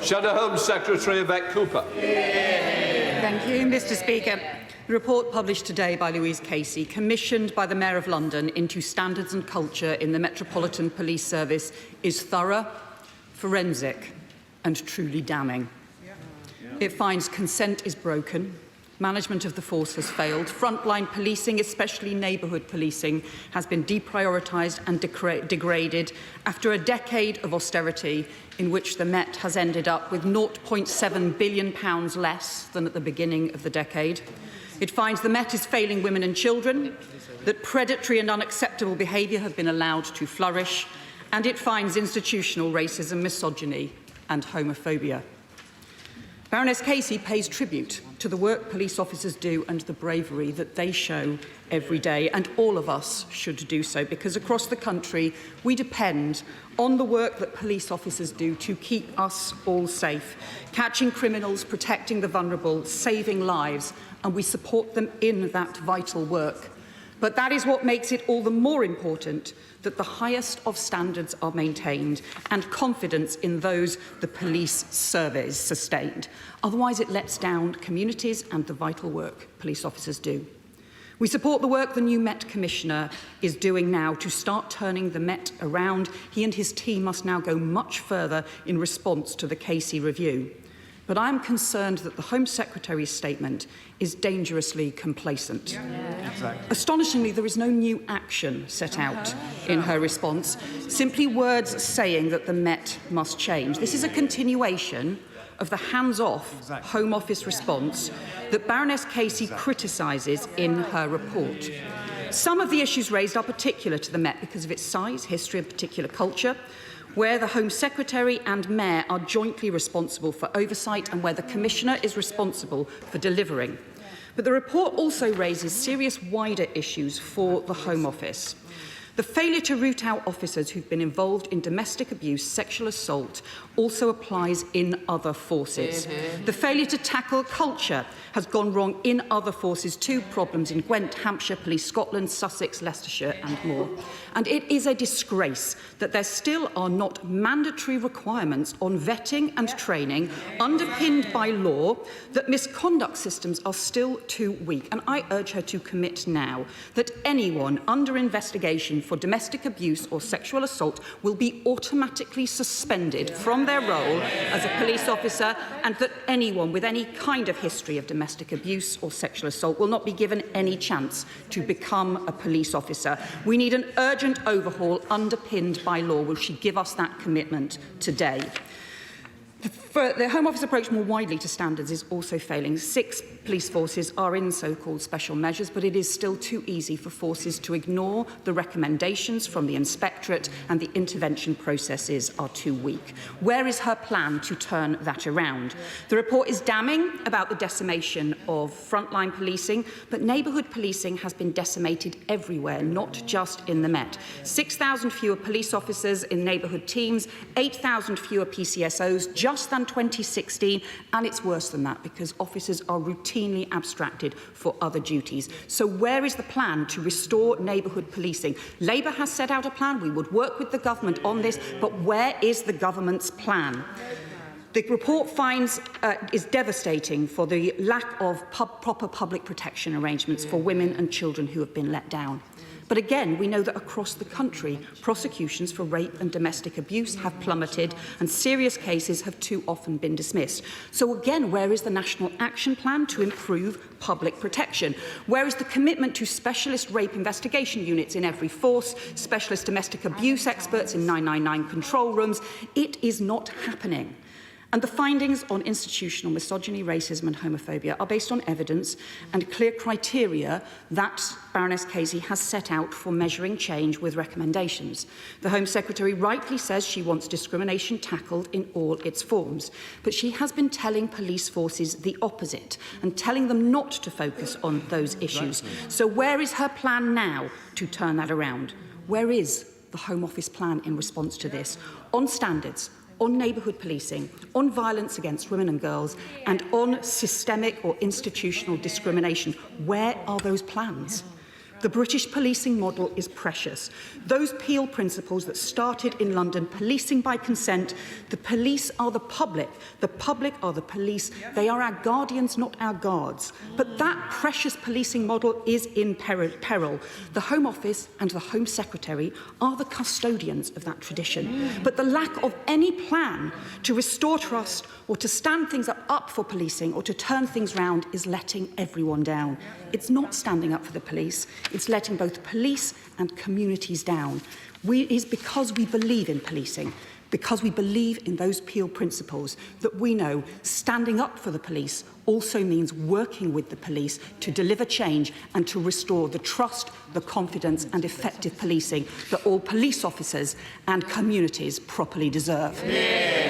Shadow Home Secretary Yvette Cooper. Thank you, Mr. Speaker. The report published today by Baroness Casey, commissioned by the Mayor of London into standards and culture in the Metropolitan Police Service, is thorough, forensic and truly damning. It finds consent is broken, management of the force has failed, frontline policing, especially neighbourhood policing, has been deprioritised and degraded after a decade of austerity in which the Met has ended up with £0.7 billion less than at the beginning of the decade. It finds the Met is failing women and children, that predatory and unacceptable behaviour have been allowed to flourish, and it finds institutional racism, misogyny and homophobia. Baroness Casey pays tribute to the work police officers do and the bravery that they show every day, and all of us should do so, because across the country we depend on the work that police officers do to keep us all safe, catching criminals, protecting the vulnerable, saving lives, and we support them in that vital work. But that is what makes it all the more important that the highest of standards are maintained and confidence in those the police service sustained. Otherwise, it lets down communities and the vital work police officers do. We support the work the new Met Commissioner is doing now to start turning the Met around. He and his team must now go much further in response to the Casey review. But I am concerned that the Home Secretary's statement is dangerously complacent. Exactly. Astonishingly, there is no new action set out in her response, simply words saying that the Met must change. This is a continuation of the hands-off Home Office response that Baroness Casey criticises in her report. Some of the issues raised are particular to the Met because of its size, history and particular culture, where the Home Secretary and Mayor are jointly responsible for oversight and where the Commissioner is responsible for delivering. But the report also raises serious wider issues for the Home Office. The failure to root out officers who've been involved in domestic abuse, sexual assault, also applies in other forces. The failure to tackle culture has gone wrong in other forces too, problems in Gwent, Hampshire, Police Scotland, Sussex, Leicestershire and more. And it is a disgrace that there still are not mandatory requirements on vetting and training underpinned by law, that misconduct systems are still too weak. And I urge her to commit now that anyone under investigation for domestic abuse or sexual assault will be automatically suspended from their role as a police officer, and that anyone with any kind of history of domestic abuse or sexual assault will not be given any chance to become a police officer. We need an urgent overhaul underpinned by law. Will she give us that commitment today? The Home Office approach more widely to standards is also failing. 6 police forces are in so-called special measures, but it is still too easy for forces to ignore the recommendations from the inspectorate, and the intervention processes are too weak. Where is her plan to turn that around? The report is damning about the decimation of frontline policing, but neighbourhood policing has been decimated everywhere, not just in the Met. 6,000 fewer police officers in neighbourhood teams, 8,000 fewer PCSOs, just than 2016, and it's worse than that because officers are routinely abstracted for other duties. So where is the plan to restore neighbourhood policing? Labour has set out a plan. We would work with the government on this, but where is the government's plan? The report finds is devastating for the lack of proper public protection arrangements for women and children who have been let down. But again, we know that across the country, prosecutions for rape and domestic abuse have plummeted, and serious cases have too often been dismissed. So again, where is the National Action Plan to improve public protection? Where is the commitment to specialist rape investigation units in every force, specialist domestic abuse experts in 999 control rooms? It is not happening. And the findings on institutional misogyny, racism and homophobia are based on evidence and clear criteria that Baroness Casey has set out for measuring change with recommendations. The Home Secretary rightly says she wants discrimination tackled in all its forms, but she has been telling police forces the opposite and telling them not to focus on those issues. So where is her plan now to turn that around? Where is the Home Office plan in response to this? On standards, on neighbourhood policing, on violence against women and girls, and on systemic or institutional discrimination. Where are those plans? The British policing model is precious. Those Peel principles that started in London, policing by consent, the police are the public are the police. They are our guardians, not our guards. But that precious policing model is in peril. The Home Office and the Home Secretary are the custodians of that tradition. But the lack of any plan to restore trust or to stand things up for policing or to turn things round is letting everyone down. It's not standing up for the police. It's letting both police and communities down. It is because we believe in policing, because we believe in those Peel principles, that we know standing up for the police also means working with the police to deliver change and to restore the trust, the confidence and effective policing that all police officers and communities properly deserve. Yeah.